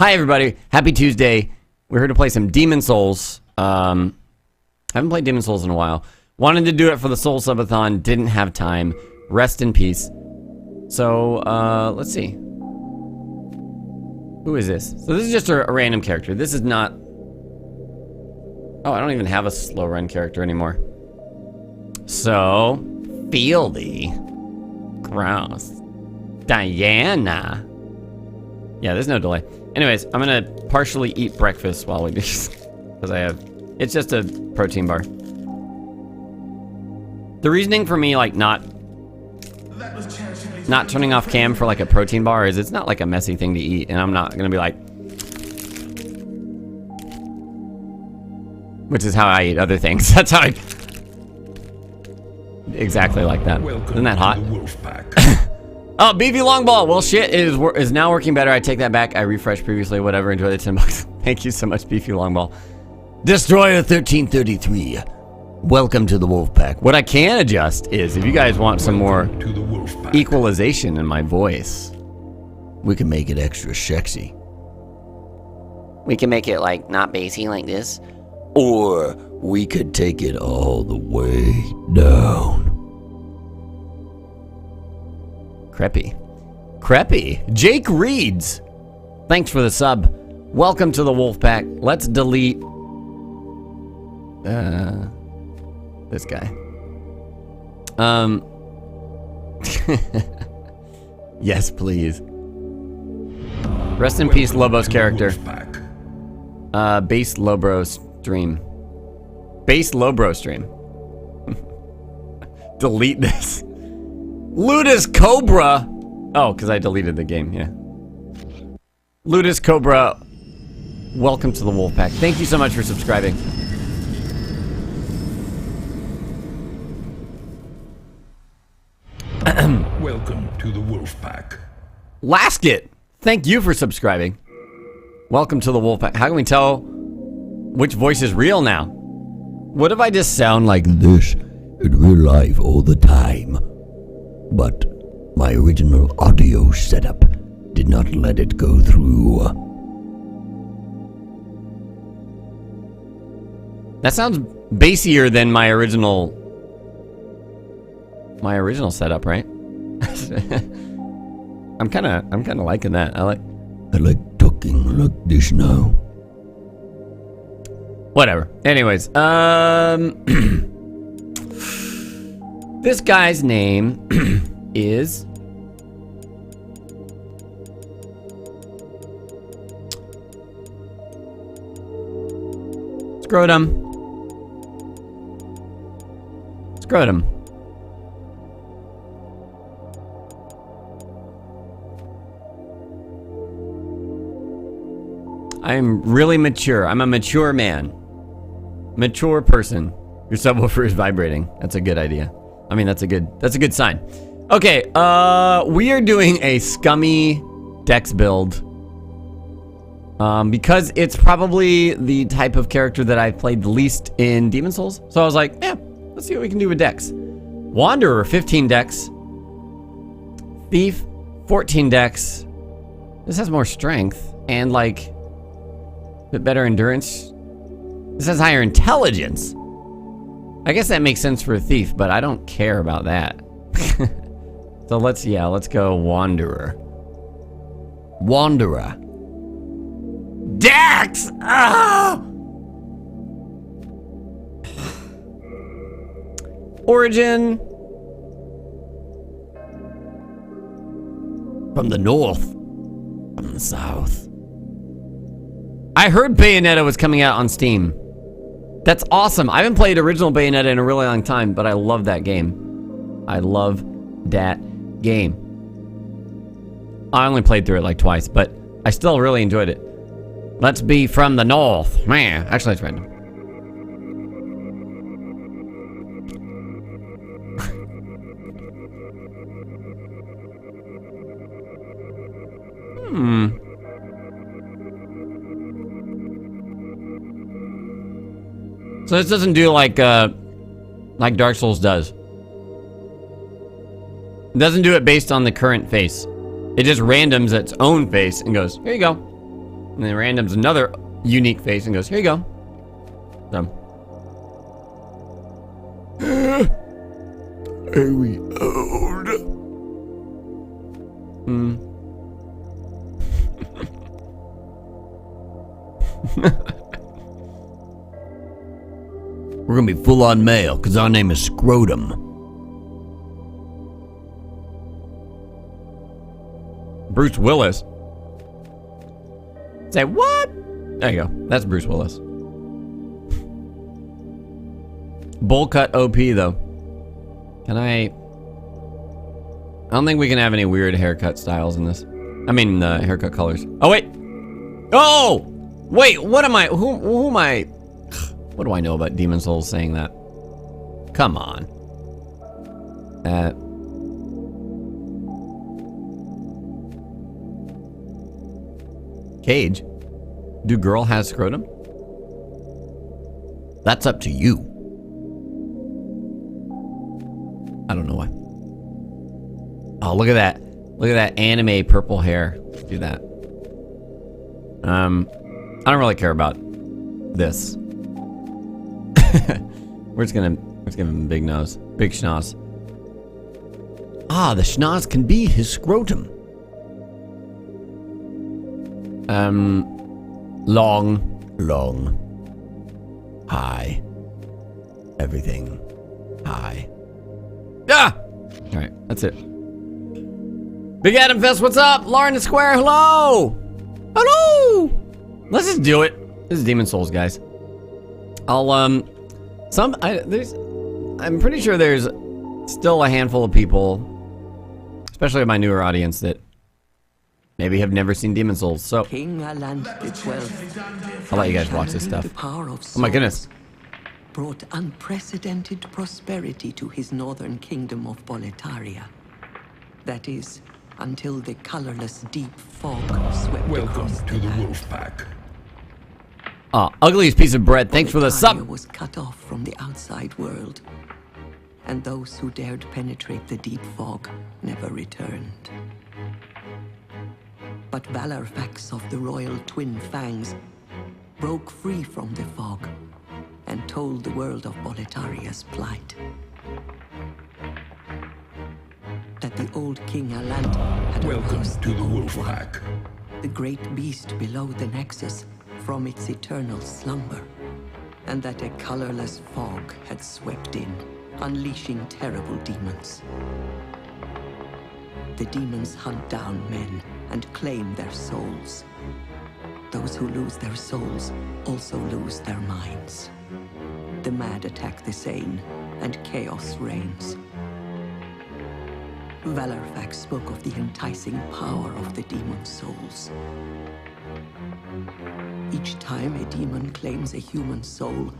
Hi everybody, happy Tuesday. We're here to play some Demon Souls. Haven't played Demon Souls in a while. Wanted to do it for the Soul Subathon, didn't have time. Rest in peace. So, let's see. Who is this? So this is just a random character. This is not... Oh, I don't even have a slow run character anymore. So, Fieldy. Gross. Diana. Yeah, there's no delay. Anyways, I'm gonna partially eat breakfast while we do this. Because I have... It's just a protein bar. The reasoning for me, like, not turning off cam for, like, a protein bar is it's not, like, a messy thing to eat. And I'm not gonna be like... Which is how I eat other things. That's how I... Exactly like that. Isn't that hot? Oh, Beefy Longball. Well, shit is now working better. I take that back. I refreshed previously. Whatever. Enjoy the 10 bucks. Thank you so much, Beefy Longball. Destroyer 1333. Welcome to the Wolfpack. What I can adjust is if you guys want some more equalization in my voice, we can make it extra sexy. We can make it like not bassy like this. Or we could take it all the way down. Creppy. Jake Reeds. Thanks for the sub. Welcome to the Wolfpack. Let's delete this guy. Yes, please. Rest in peace, Lobo's character. Base Lobro stream. Base Lobro stream. Delete this. Ludus Cobra. Oh, because I deleted the game, yeah. Ludus Cobra, welcome to the Wolfpack. Thank you so much for subscribing. Welcome to the Wolfpack. Lasket, thank you for subscribing. Welcome to the Wolfpack. How can we tell which voice is real now? What if I just sound like this in real life all the time? But my original audio setup did not let it go through. That sounds bassier than my original setup, right? I'm kind of liking that. I like talking like this now. Whatever. Anyways, this guy's name is Scrotum. I'm really mature. I'm a mature man. Mature person. Your subwoofer is vibrating. That's a good idea. I mean, that's a good sign. Okay, we are doing a scummy Dex build. Because it's probably the type of character that I've played the least in Demon Souls. So I was like, yeah, let's see what we can do with Dex. Wanderer, 15 Dex. Thief, 14 Dex. This has more strength and like a bit better endurance. This has higher intelligence. I guess that makes sense for a thief, but I don't care about that. So let's go Wanderer. Dex! Ah! Origin. From the north. From the south. I heard Bayonetta was coming out on Steam. That's awesome. I haven't played original Bayonetta in a really long time, but I love that game. I love that game. I only played through it like twice, but I still really enjoyed it. Let's be from the north. Man, actually it's random. So this doesn't do like Dark Souls does. It doesn't do it based on the current face. It just randoms its own face and goes, here you go. And then randoms another unique face and goes, here you go. So. Are we old? We're gonna be full on male, because our name is Scrotum. Bruce Willis. Say what? There you go. That's Bruce Willis. Bowl cut OP though. Can I don't think we can have any weird haircut styles in this. I mean, haircut colors. Oh wait. Oh! Wait, what am I? Who am I? What do I know about Demon Souls saying that? Come on. Cage. Do girl has scrotum? That's up to you. I don't know why. Oh, look at that. Look at that anime purple hair. Let's do that. I don't really care about this. We're just gonna give him a big nose. Big schnoz. Ah, the schnoz can be his scrotum. Long. High. Everything. High. Ah! Alright, that's it. Big Adam Fest, what's up? Lauren the Square, hello! Hello! Let's just do it. This is Demon Souls, guys. I'm pretty sure there's still a handful of people, especially my newer audience, that maybe have never seen Demon Souls, so King Alant XII, I'll let you guys watch this stuff. Oh my goodness. Brought unprecedented prosperity to his northern kingdom of Boletaria. That is, until the colorless deep fog swept Welcome across to the land. Wolf Pack. Ugliest piece of bread, thanks for the Boletaria sub. was cut off from the outside world, and those who dared penetrate the deep fog never returned. But Valarfax of the Royal Twin Fangs broke free from the fog and told the world of Boletaria's plight. That the old King Alant had Welcome aroused to the Old Wolf One, Pack. the great beast below the Nexus, from its eternal slumber, and that a colorless fog had swept in, unleashing terrible demons. The demons hunt down men and claim their souls. Those who lose their souls also lose their minds. The mad attack the sane, and chaos reigns. Valarfax spoke of the enticing power of the demon souls. Each time a demon claims a human soul,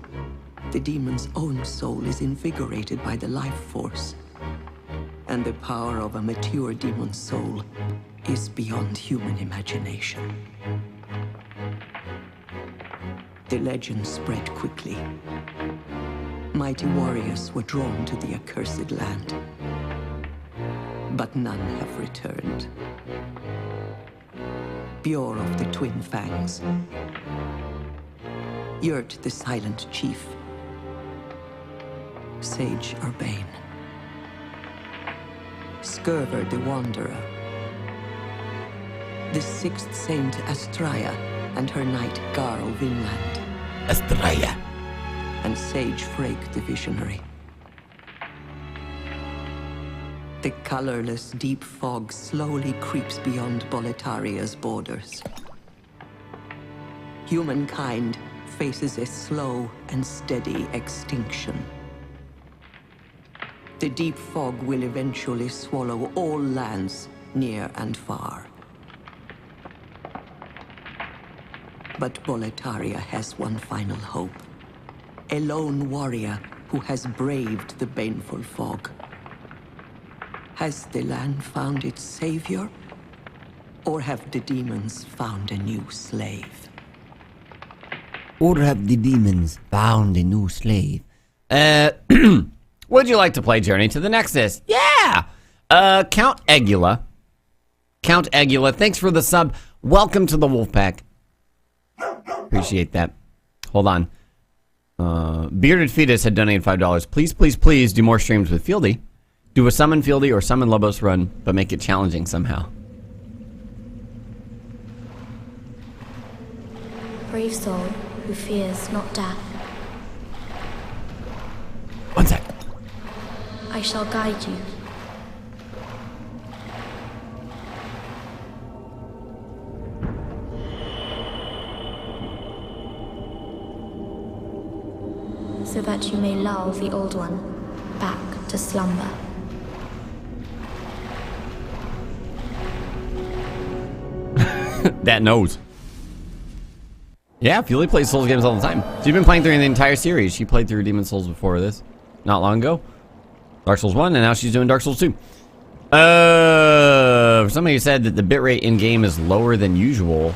the demon's own soul is invigorated by the life force. And the power of a mature demon's soul is beyond human imagination. The legend spread quickly. Mighty warriors were drawn to the accursed land, but none have returned. Bjor of the Twin Fangs, Yurt the Silent Chief, Sage Urbane, Skurver the Wanderer, the Sixth Saint Astraea and her knight Garl Vinland, Astraea. and Sage Frake the Visionary. The colorless deep fog slowly creeps beyond Boletaria's borders. Humankind faces a slow and steady extinction. The deep fog will eventually swallow all lands near and far. But Boletaria has one final hope. A lone warrior who has braved the baneful fog. Has the land found its savior? Or have the demons found a new slave? Or have the demons found a new slave? Would you like to play Journey to the Nexus? Yeah! Count Egula. Count Egula, thanks for the sub. Welcome to the Wolfpack. Appreciate that. Hold on. Bearded Fetus had donated $5. Please, please, please do more streams with Fieldy. Do a summon Fieldy or summon Lobos run, but make it challenging somehow. Brave soul who fears not death. One sec. I shall guide you. So that you may lull the old one back to slumber. That knows. Yeah, Fuely plays Souls games all the time. She's been playing through the entire series. She played through Demon Souls before this, not long ago. Dark Souls 1, and now she's doing Dark Souls 2. Somebody said that the bitrate in-game is lower than usual.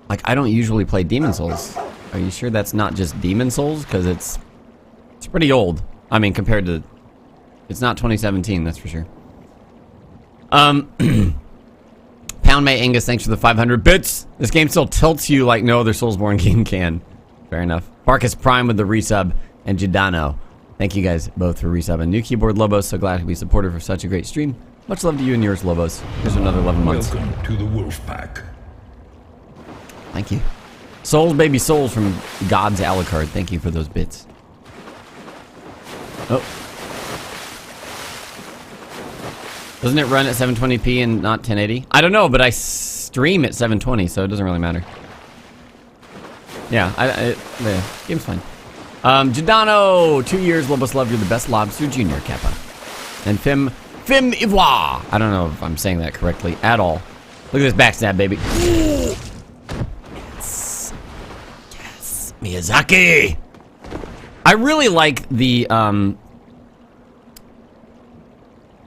Like, I don't usually play Demon Souls. Are you sure that's not just Demon Souls? Because it's pretty old. I mean, compared to... It's not 2017, that's for sure. Pound May Angus, thanks for the 500 bits. This game still tilts you like no other Soulsborne game can. Fair enough. Barkus Prime with the resub, and Jidano. Thank you guys both for resub. And new keyboard Lobos, so glad to be supported for such a great stream. Much love to you and yours, Lobos. Here's another 11 months. Welcome to the Wolfpack. Thank you. Souls Baby Souls from God's Alucard. Thank you for those bits. Oh. Doesn't it run at 720p and not 1080? I don't know, but I stream at 720, so it doesn't really matter. Yeah, the game's fine. Jadano, 2 years, Lobos Love, you're the best lobster junior, Kappa. And Fim Ivoire. I don't know if I'm saying that correctly at all. Look at this backstab, baby. Yes. Yes. Miyazaki. I really like the, hold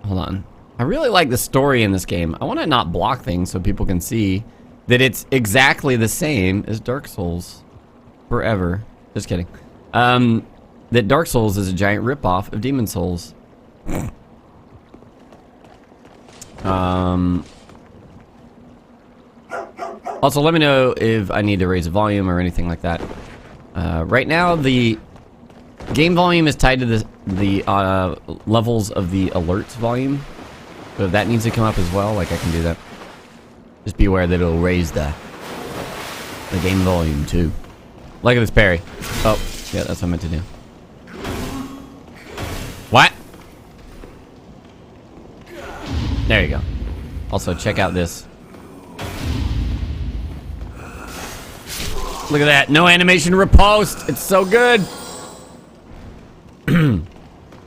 on. I really like the story in this game. I want to not block things so people can see that it's exactly the same as Dark Souls forever. Just kidding. That Dark Souls is a giant ripoff of Demon Souls. Also, let me know if I need to raise the volume or anything like that. Right now, the game volume is tied to the levels of the alerts volume. So if that needs to come up as well, like I can do that. Just be aware that it'll raise the game volume too. Look at this parry. Oh, yeah, that's what I meant to do. What? There you go. Also, check out this. Look at that. No animation riposte. It's so good.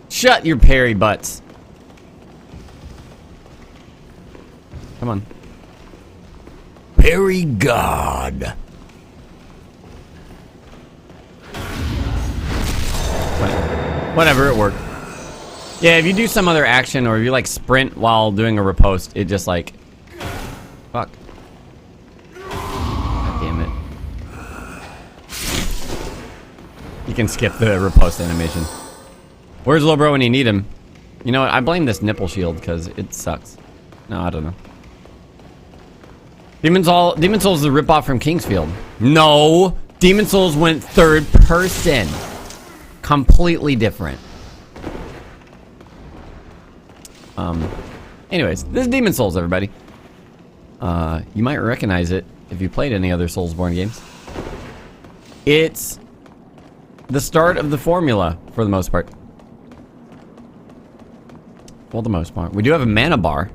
Shut your parry butts. Come on. Parry God. Whatever, it worked. Yeah, if you do some other action or if you like sprint while doing a riposte, it just like... Fuck. God damn it. You can skip the riposte animation. Where's Lobro when you need him? You know what? I blame this nipple shield because it sucks. No, I don't know. Demon Souls is a ripoff from Kingsfield. No! Demon Souls went third person. Completely different. Anyways, this is Demon Souls, everybody. You might recognize it if you played any other Soulsborne games. It's the start of the formula, for the most part. For the most part. We do have a mana bar,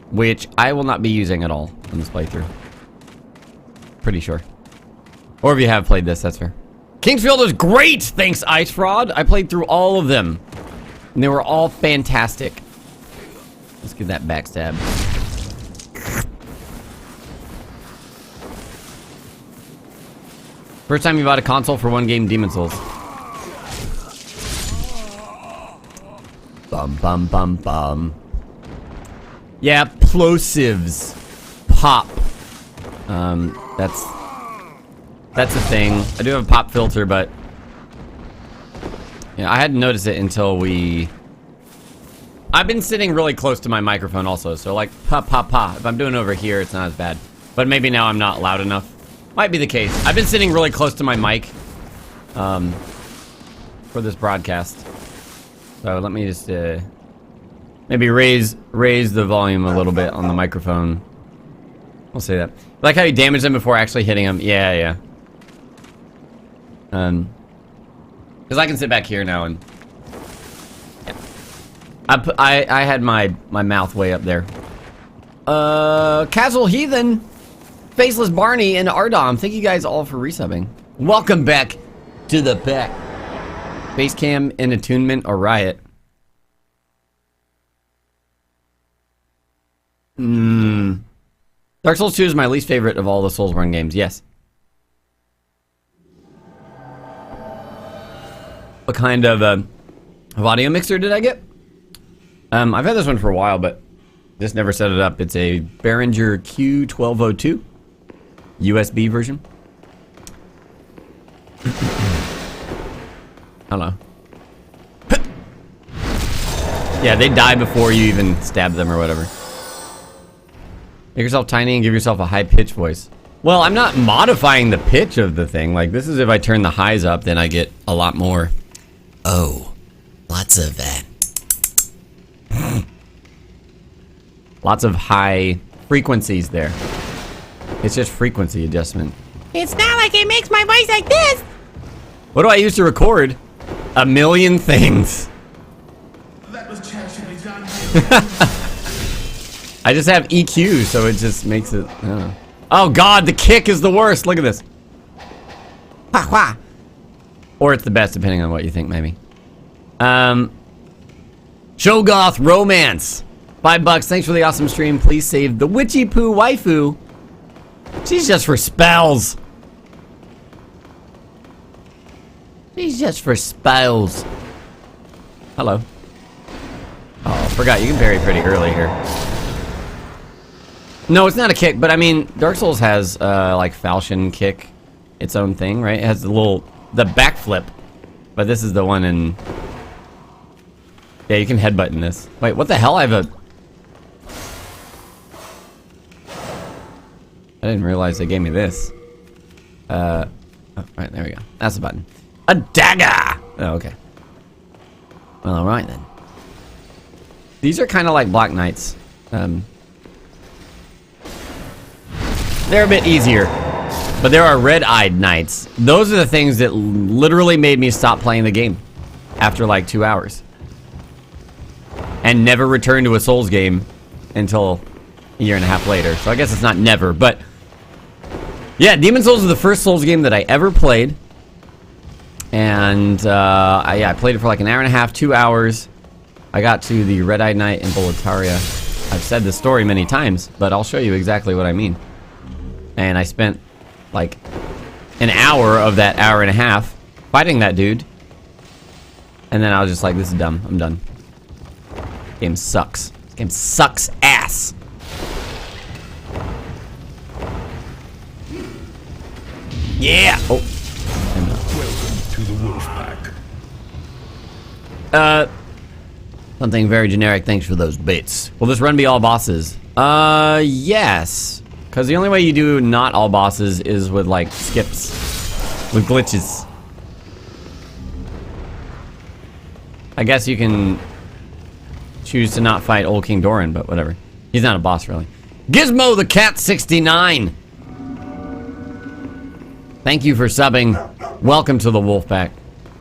which I will not be using at all in this playthrough. Pretty sure. Or if you have played this, that's fair. Kingsfield is great! Thanks, Ice Fraud. I played through all of them. And they were all fantastic. Let's get that backstab. First time you bought a console for one game, Demon Souls. Bum bum bum bum. Yeah, plosives. Pop. That's a thing. I do have a pop filter, but yeah, I hadn't noticed it until I've been sitting really close to my microphone also, so like pop pop pop. If I'm doing it over here, it's not as bad. But maybe now I'm not loud enough. Might be the case. I've been sitting really close to my mic for this broadcast. So let me just maybe raise the volume a little bit on the microphone. We'll say that. Like how you damage them before actually hitting them. Yeah. Because I can sit back here now and yeah. I had my mouth way up there. Casual Heathen, Faceless Barney, and Ardom. Thank you guys all for resubbing. Welcome back to the pack. Basecam and Attunement or Riot. Dark Souls 2 is my least favorite of all the Soulsborne games. Yes. What kind of audio mixer did I get? I've had this one for a while, but just never set it up. It's a Behringer Q1202 USB version. Hello. Yeah, they die before you even stab them or whatever. Make yourself tiny and give yourself a high-pitched voice. Well, I'm not modifying the pitch of the thing. Like, this is if I turn the highs up, then I get a lot more. Oh, lots of lots of high frequencies there. It's just frequency adjustment. It's not like it makes my voice like this. What do I use to record? A million things. That was chastity done. I just have EQ, so it just makes it. I don't know. Oh God, the kick is the worst. Look at this. Wah, wah. Or it's the best, depending on what you think, maybe. Shogoth Romance. $5. Thanks for the awesome stream. Please save the Witchy Poo waifu. She's just for spells. She's just for spells. Hello. Oh, I forgot. You can parry pretty early here. No, it's not a kick, but I mean, Dark Souls has, like, Falchion kick. Its own thing, right? It has the backflip. But this is the one in... Yeah, you can headbutt in this. Wait, what the hell? I didn't realize they gave me this. Oh, right, there we go. That's the button. A dagger! Oh, okay. Well, alright then. These are kind of like Black Knights. They're a bit easier. But there are Red-Eyed Knights. Those are the things that literally made me stop playing the game after like 2 hours. And never return to a Souls game until a year and a half later. So I guess it's not never, but... Yeah, Demon's Souls is the first Souls game that I ever played. And, I played it for like an hour and a half, 2 hours. I got to the Red-Eyed Knight in Boletaria. I've said this story many times, but I'll show you exactly what I mean. And I spent, like, an hour of that hour and a half fighting that dude. And then I was just like, this is dumb. I'm done. Game sucks. This game sucks ass. Yeah! Oh. Welcome to the Wolfpack. Something very generic. Thanks for those bits. Will this run be all bosses? Yes. Because the only way you do not all bosses is with, like, skips. With glitches. I guess you can choose to not fight Old King Doran, but whatever. He's not a boss, really. Gizmo the Cat 69. Thank you for subbing. Welcome to the Wolfpack.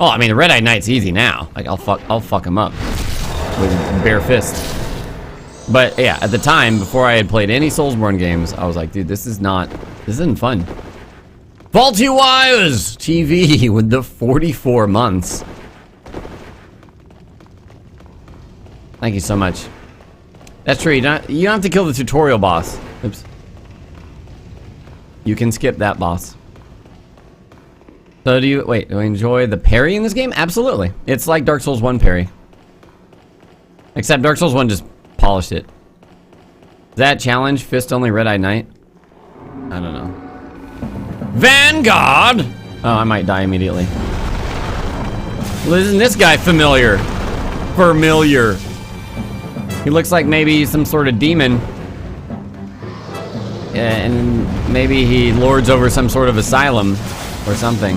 Oh, I mean, the Red-Eyed Knight's easy now. Like, I'll fuck him up with bare fists. But yeah, at the time, before I had played any Soulsborne games, I was like, dude, this isn't fun. Faulty Wires TV with the 44 months. Thank you so much. That's true. You don't have to kill the tutorial boss. Oops. You can skip that boss. So do I enjoy the parry in this game? Absolutely. It's like Dark Souls 1 parry. Except Dark Souls 1 just polished it. That challenge, Fist Only Red-Eyed Knight? I don't know. Vanguard! Oh, I might die immediately. Well, isn't this guy familiar? Familiar. He looks like maybe some sort of demon. and maybe he lords over some sort of asylum or something.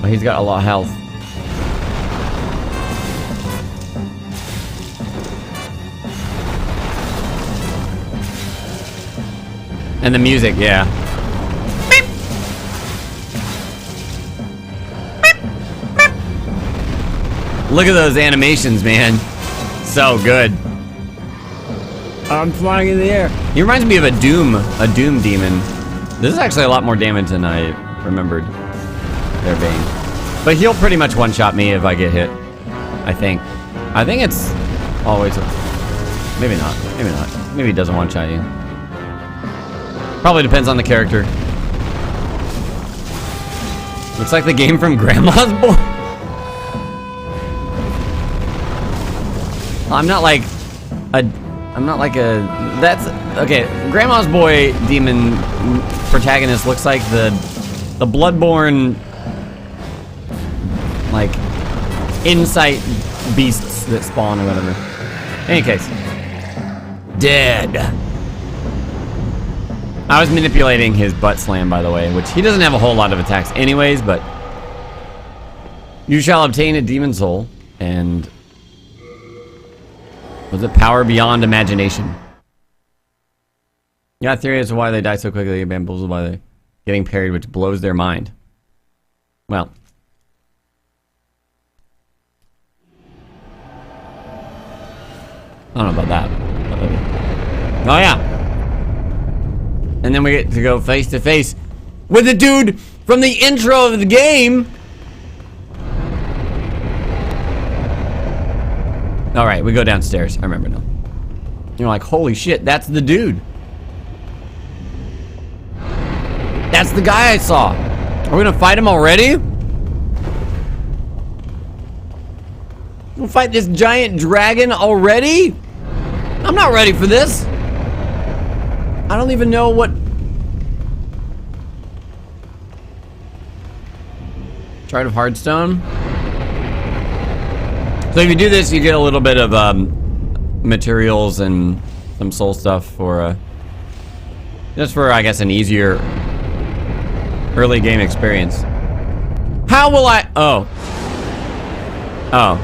But he's got a lot of health. And the music, yeah. Look at those animations, man. So good. I'm flying in the air. He reminds me of a Doom demon. This is actually a lot more damage than I remembered there being. But he'll pretty much one-shot me if I get hit. I think. I think it's always maybe not. Maybe not. Maybe he doesn't one-shot you. Probably depends on the character. Looks like the game from Grandma's Boy. I'm not like a that's okay. Grandma's Boy demon protagonist looks like the Bloodborne like insight beasts that spawn or whatever. In any case, dead. I was manipulating his butt slam, by the way, which he doesn't have a whole lot of attacks anyways, but you shall obtain a demon soul and was it power beyond imagination? Yeah, theory as to why they die so quickly, bamboozled by the getting parried, which blows their mind. Well. I don't know about that. Oh yeah. And then we get to go face to face with the dude from the intro of the game. Alright, we go downstairs. I remember now. You're like, holy shit, that's the dude. That's the guy I saw. Are we gonna fight him already? We'll fight this giant dragon already? I'm not ready for this. I don't even know what... Chart of Hearthstone. So if you do this, you get a little bit of materials and some soul stuff for just for, I guess, an easier early game experience. How will I... Oh. Oh.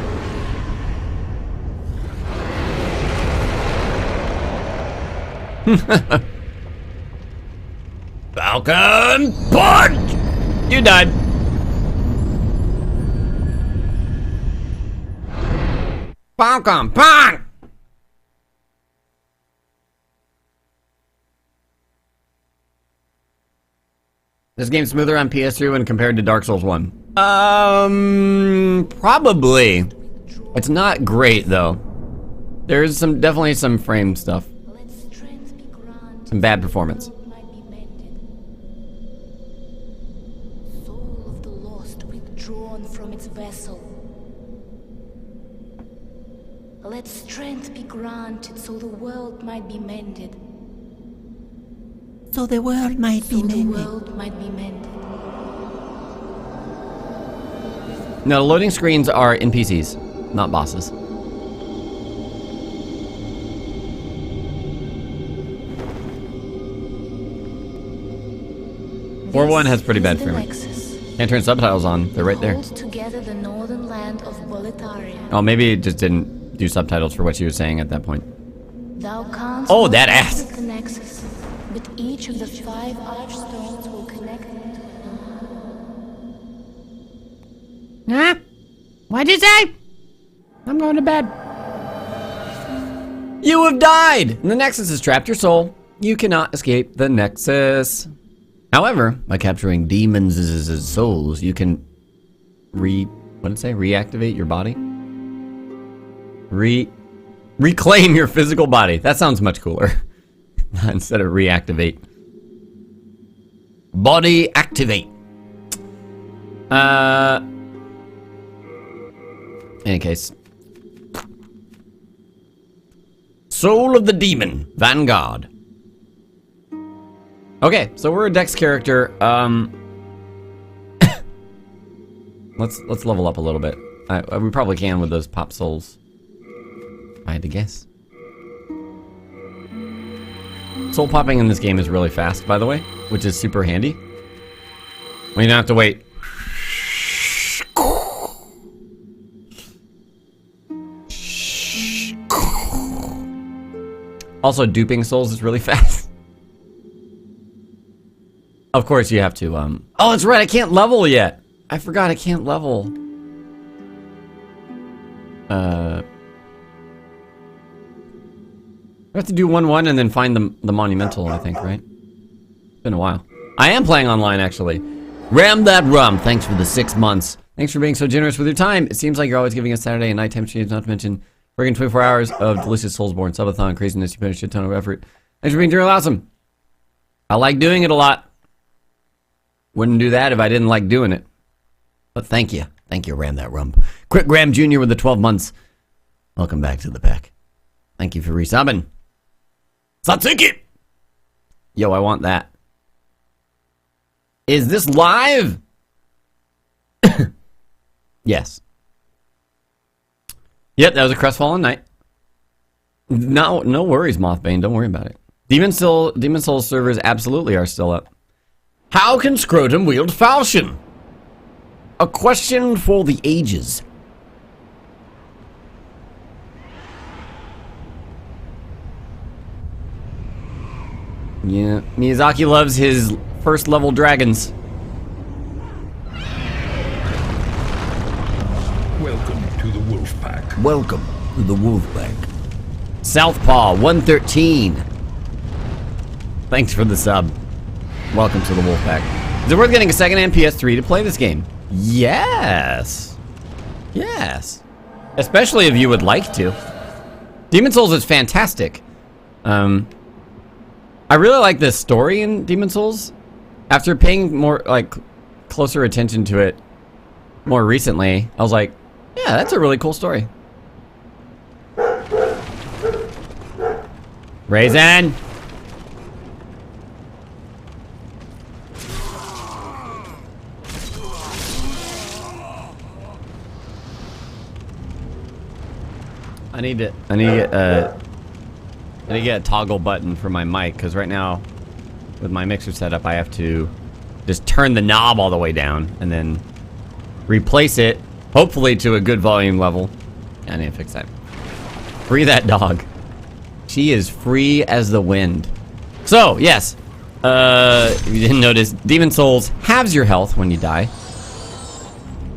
Falcon Punch! You died. Falcon Punch! This game's smoother on PS3 when compared to Dark Souls 1. Probably. It's not great though. There's definitely some frame stuff. Some bad performance. Soul of the lost withdrawn from its vessel. Let strength be granted so the world might be mended. So the world might be mended. No, the loading screens are NPCs, not bosses. 4.1 has pretty bad frame rate. Can't turn subtitles on. They're right there. Together the northern land of Boletaria. Oh, maybe it just didn't do subtitles for what she was saying at that point. Thou canst oh, that ass! The nexus, but each of the 5 archstones will connect into Huh? What'd you say? I'm going to bed. You have died! The Nexus has trapped your soul. You cannot escape the Nexus. However, by capturing demons' souls, you can reactivate your body? Reclaim your physical body. That sounds much cooler. Instead of reactivate. Body activate. Any case. Soul of the Demon, Vanguard. Okay, so we're a Dex character. Let's level up a little bit. We probably can with those pop souls. If I had to guess. soul popping in this game is really fast, by the way, which is super handy. Well, you don't have to wait. Also, duping souls is really fast. Of course, you have to, Oh, that's right, I can't level yet. I forgot I can't level. I have to do 1-1 and then find the monumental, I think, right? It's been a while. I am playing online, actually. Ram that rum. Thanks for the 6 months. Thanks for being so generous with your time. It seems like you're always giving us Saturday and nighttime streams, not to mention friggin' 24 hours of delicious Soulsborne subathon craziness. You put a shit ton of effort. Thanks for being real awesome. I like doing it a lot. Wouldn't do that if I didn't like doing it. But thank you. Thank you, Ram that rum. Quick Graham Jr. with the 12 months. Welcome back to the pack. Thank you for resubbing. Satsuki! Yo, I want that. Is this live? Yes. Yep, that was a crestfallen night. No worries, Mothbane. Don't worry about it. Demon Souls servers absolutely are still up. How can Scrotum wield falchion? A question for the ages. Yeah, Miyazaki loves his first level dragons. Welcome to the wolf pack. Welcome to the wolf pack. Southpaw 113. Thanks for the sub. Welcome to the wolf pack. Is it worth getting a second-hand PS3 to play this game? Yes. Yes. Especially if you would like to. Demon Souls is fantastic. I really like the story in Demon Souls. After paying more, like, closer attention to it more recently, I was like, yeah, that's a really cool story. Raisin! I need to get a toggle button for my mic, because right now, with my mixer setup, I have to just turn the knob all the way down, and then replace it, hopefully to a good volume level. I need to fix that. Free that dog. She is free as the wind. So, yes, if you didn't notice, Demon Souls halves your health when you die.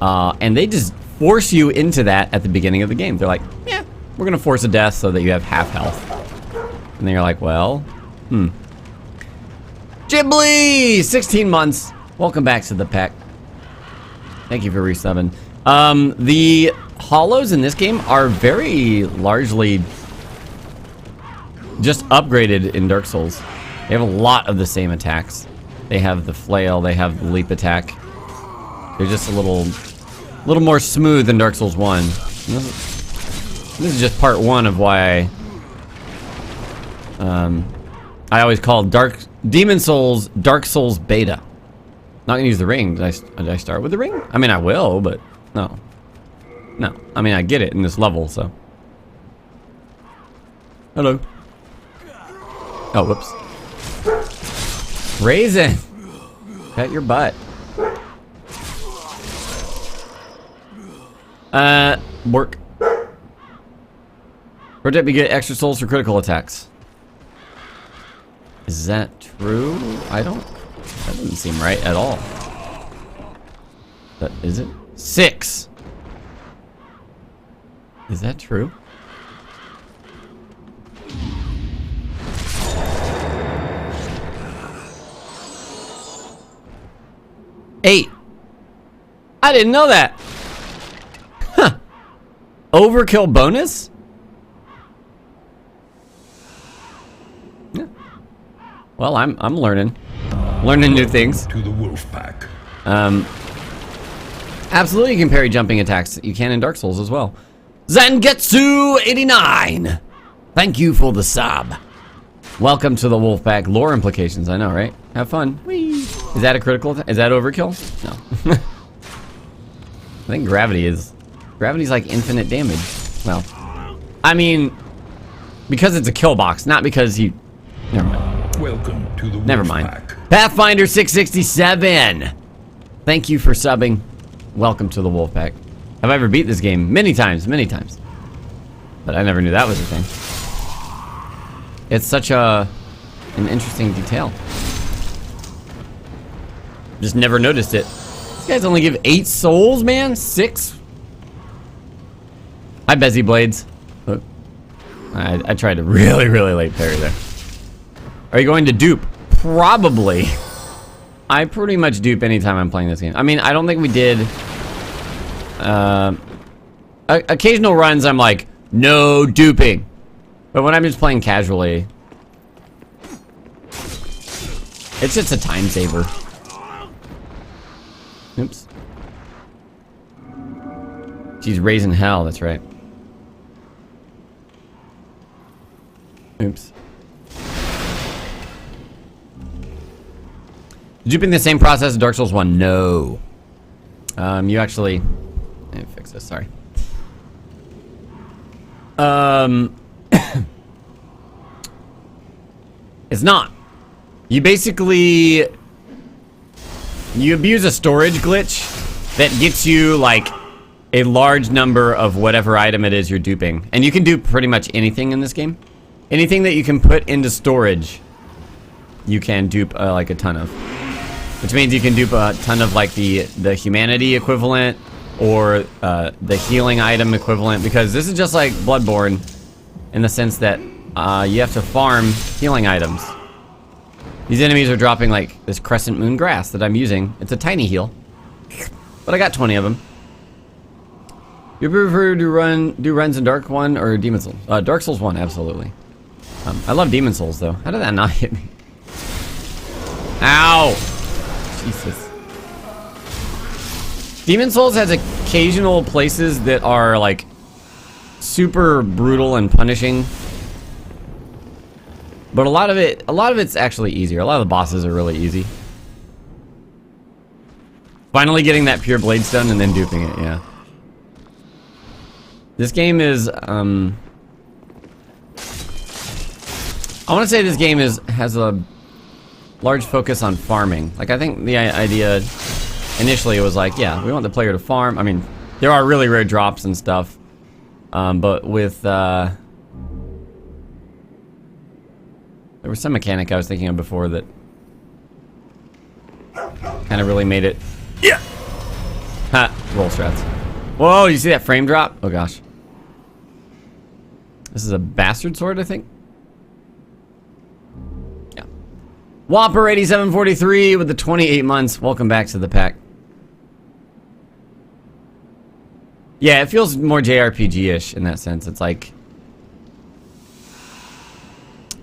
And they just force you into that at the beginning of the game. They're like, yeah, we're gonna force a death so that you have half health. And then you're like, well, Ghibli! 16 months. Welcome back to the pack. Thank you for resubbing. The hollows in this game are very largely just upgraded in Dark Souls. They have a lot of the same attacks. They have the flail, they have the leap attack. They're just a little more smooth than Dark Souls 1. This is just part 1 of why I always call Demon Souls Dark Souls Beta. Not gonna use the ring. Did I start with the ring? I mean, I will, but no. No. I mean, I get it in this level, so. Hello. Oh, whoops. Raisin! Pet your butt. Work. Protect, you get extra souls for critical attacks. Is that true? That doesn't seem right at all. Is it? 6! Is that true? Eight. I didn't know that. Huh. Overkill bonus? Yeah. Well, I'm learning new things. To the wolf pack. Absolutely, you can parry jumping attacks. You can in Dark Souls as well. Zangetsu89. Thank you for the sub. Welcome to the Wolfpack. Lore implications, I know, right? Have fun. Whee. Is that a critical attack? Is that overkill? No. I think gravity's like infinite damage. Well, I mean, because it's a kill box, not because you. Never mind. Welcome to the Never Wolf mind. Pack. Pathfinder 667. Thank you for subbing. Welcome to the Wolfpack. Have I ever beat this game? Many times, but I never knew that was a thing. It's such an interesting detail. Just never noticed it. These guys only give 8 souls, man. 6. Hi, Bezzy Blades. Look, I tried a really late parry there. Are you going to dupe? Probably. I pretty much dupe anytime I'm playing this game. I mean, I don't think we did. Occasional runs, I'm like, no duping. But when I'm just playing casually, it's just a time saver. Oops. She's raising hell, that's right. Oops. Duping the same process as Dark Souls 1? No. You actually... Let me fix this, sorry. It's not. You basically... You abuse a storage glitch that gets you, like, a large number of whatever item it is you're duping. And you can dupe pretty much anything in this game. Anything that you can put into storage, you can dupe, like, a ton of. Which means you can dupe a ton of, like, the humanity equivalent or the healing item equivalent, because this is just like Bloodborne in the sense that you have to farm healing items. These enemies are dropping, like, this crescent moon grass that I'm using. It's a tiny heal, but I got 20 of them. You prefer to do runs in Dark 1 or Demon Souls? Dark Souls 1, absolutely. I love Demon Souls, though. How did that not hit me? Ow! Jesus. Demon Souls has occasional places that are, like, super brutal and punishing. But a lot of it's actually easier. A lot of the bosses are really easy. Finally getting that pure blade stun and then duping it, yeah. This game is, I want to say this game has a large focus on farming. Like, I think the idea initially was like, yeah, we want the player to farm. I mean, there are really rare drops and stuff. But with, there was some mechanic I was thinking of before that kind of really made it. Yeah! Ha! Roll strats. Whoa, you see that frame drop? Oh gosh. This is a bastard sword, I think. Yeah. Whopper 8743 with the 28 months. Welcome back to the pack. Yeah, it feels more JRPG-ish in that sense. It's like,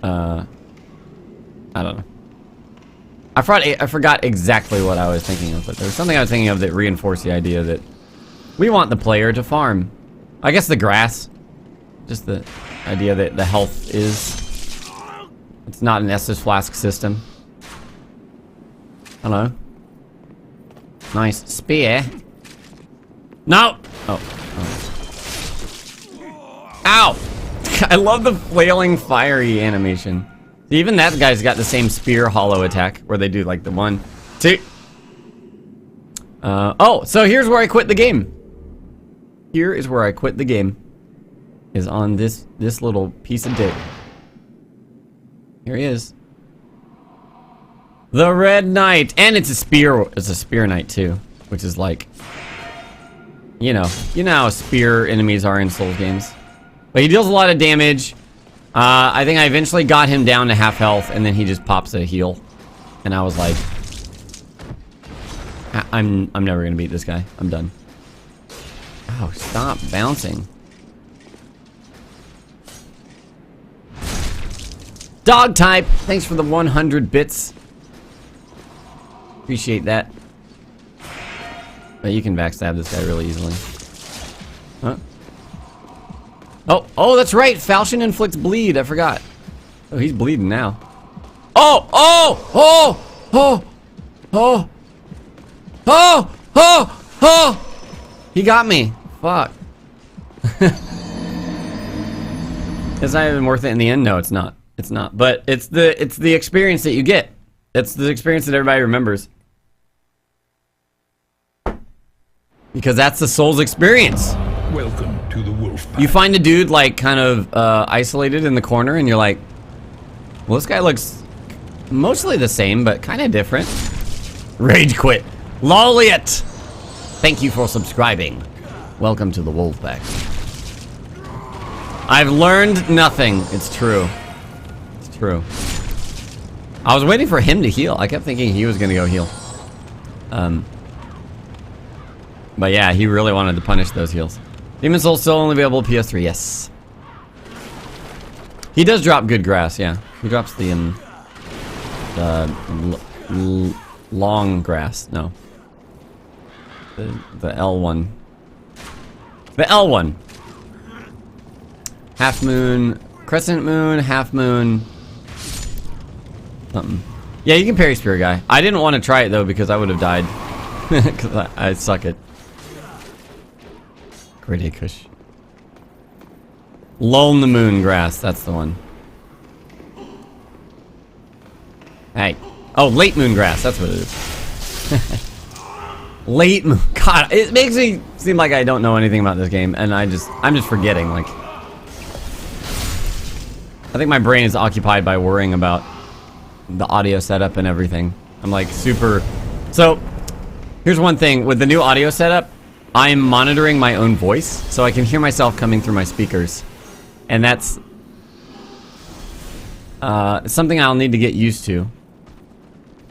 I don't know. I forgot exactly what I was thinking of, but there was something I was thinking of that reinforced the idea that we want the player to farm. I guess the grass. Just the idea that the health is... It's not an Estus Flask system. Hello. Nice spear. No! Oh. Ow! I love the flailing fiery animation. Even that guy's got the same spear hollow attack where they do like the 1, 2. Oh, so here's where I quit the game. Here is where I quit the game. Is on this little piece of dick. Here he is. The Red Knight, and it's a spear knight too, which is like, you know how spear enemies are in Souls games. But he deals a lot of damage. I think I eventually got him down to half health, and then he just pops a heal, and I was like, I'm never gonna beat this guy. I'm done. Oh, stop bouncing. Dog type, thanks for the 100 bits. Appreciate that. But you can backstab this guy really easily. Huh? Oh, that's right. Falchion inflicts bleed. I forgot. Oh, he's bleeding now. Oh! He got me. Fuck. It's not even worth it in the end. No, it's not. It's not. But it's the experience that you get. It's the experience that everybody remembers. Because that's the Souls experience. Welcome to the wolf pack. You find a dude like kind of isolated in the corner and you're like, well, this guy looks mostly the same, but kind of different. Rage quit. Loliet! Thank you for subscribing. Welcome to the wolf pack. I've learned nothing. It's true. It's true. I was waiting for him to heal. I kept thinking he was gonna go heal. But yeah, he really wanted to punish those heals. Demon Souls still only available PS3, yes. He does drop good grass, yeah. He drops the long grass, no. The L1. The L1. Half moon, crescent moon, half moon. Something. Yeah, you can parry Spear Guy. I didn't want to try it though because I would have died. Because I suck at Grade A Kush. Lull in the moon grass, that's the one. Hey. Oh, late moon grass, that's what it is. Late moon. God, it makes me seem like I don't know anything about this game, and I'm just forgetting, like. I think my brain is occupied by worrying about the audio setup and everything. I'm like super. So, here's one thing. With the new audio setup, I'm monitoring my own voice, so I can hear myself coming through my speakers. And that's something I'll need to get used to.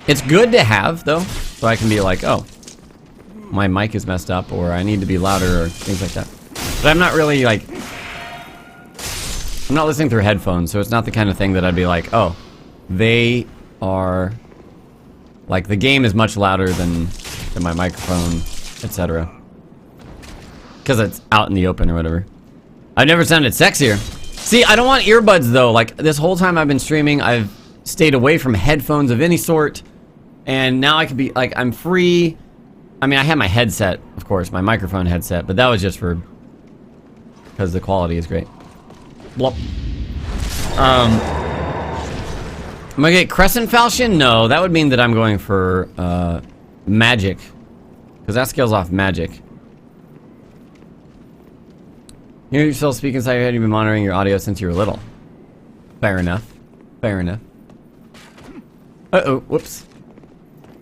It's good to have, though, so I can be like, oh, my mic is messed up, or I need to be louder, or things like that. But I'm not really, like... I'm not listening through headphones, so it's not the kind of thing that I'd be like, oh, they are... Like, the game is much louder than my microphone, etc. Because it's out in the open or whatever. I've never sounded sexier. See, I don't want earbuds, though. Like, this whole time I've been streaming, I've stayed away from headphones of any sort. And now I could be, like, I'm free. I mean, I had my headset, of course, my microphone headset, but that was just for... Because the quality is great. Blop. Am I gonna get Crescent Falchion? No, that would mean that I'm going for, magic. Because that scales off magic. You're still speaking inside your head, you've been monitoring your audio since you were little. Fair enough. Fair enough. Uh-oh, whoops.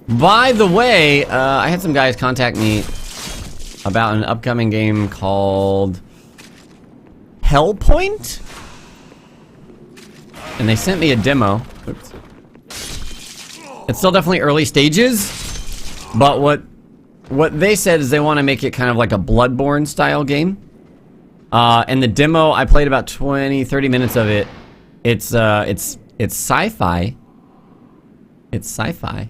By the way, I had some guys contact me about an upcoming game called Hellpoint? And they sent me a demo. Oops. It's still definitely early stages, but what they said is they want to make it kind of like a Bloodborne style game. And the demo, I played about 20-30 minutes of it. It's sci-fi. It's sci-fi.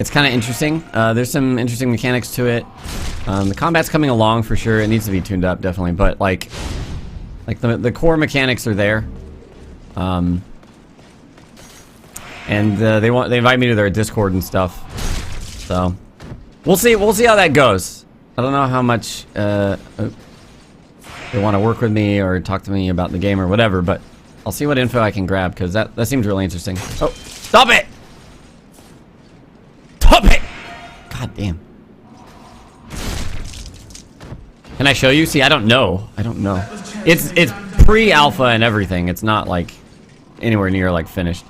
It's kind of interesting. There's some interesting mechanics to it. The combat's coming along for sure. It needs to be tuned up, definitely. But like the core mechanics are there. And they invite me to their Discord and stuff. So we'll see how that goes. I don't know how much they want to work with me or talk to me about the game or whatever, but I'll see what info I can grab because that seems really interesting. Oh, stop it! Stop it! God damn. Can I show you? See, I don't know. I don't know. It's pre-alpha and everything. It's not like anywhere near like finished.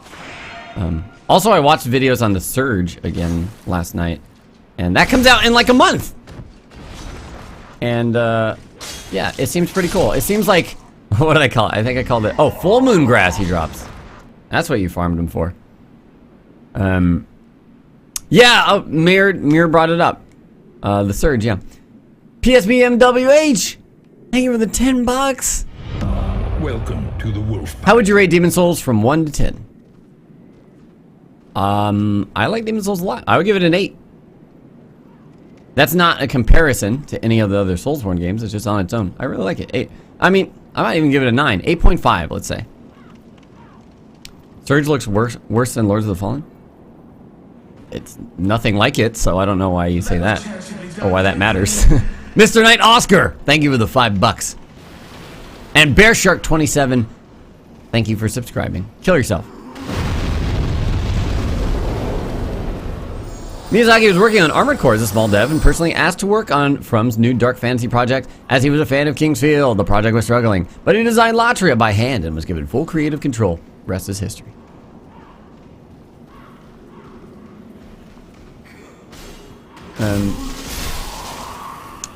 Also, I watched videos on The Surge again last night, and that comes out in like a month. And yeah, it seems pretty cool. It seems like, what did I call it? I think I called it, oh, full moon grass he drops. That's what you farmed him for. Yeah, oh, Mir brought it up. The Surge, yeah. PSBMWH! Thank you for the $10. Welcome to the wolf pack. How would you rate Demon Souls from 1 to 10? I like Demon Souls a lot. I would give it an 8. That's not a comparison to any of the other Soulsborne games. It's just on its own. I really like it. 8. I mean, I might even give it a 9. 8.5, let's say. Surge looks worse than Lords of the Fallen? It's nothing like it, so I don't know why you say that. Or why that matters. Mr. Knight Oscar! Thank you for the $5. And BearShark27, thank you for subscribing. Kill yourself. Miyazaki was working on Armored Core as a small dev and personally asked to work on From's new dark fantasy project as he was a fan of Kingsfield. The project was struggling, but he designed Latria by hand and was given full creative control. Rest is history.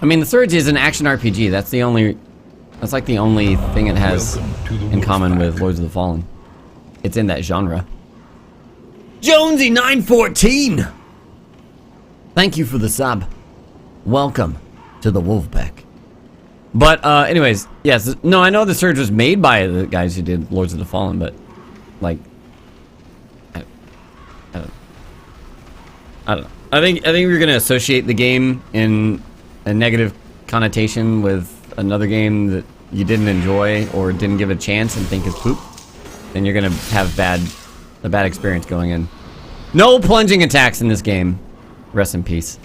I mean, the Surge is an action RPG. That's like the only thing it has in common with Lords of the Fallen. It's in that genre. Jonesy914! Thank you for the sub. Welcome to the Wolfpack. But, anyways, yes, no, I know the Surge was made by the guys who did Lords of the Fallen, but, like, I don't know. I think we're gonna associate the game in a negative connotation with another game that you didn't enjoy or didn't give a chance and think is poop. Then you're gonna have a bad experience going in. No plunging attacks in this game. Rest in peace.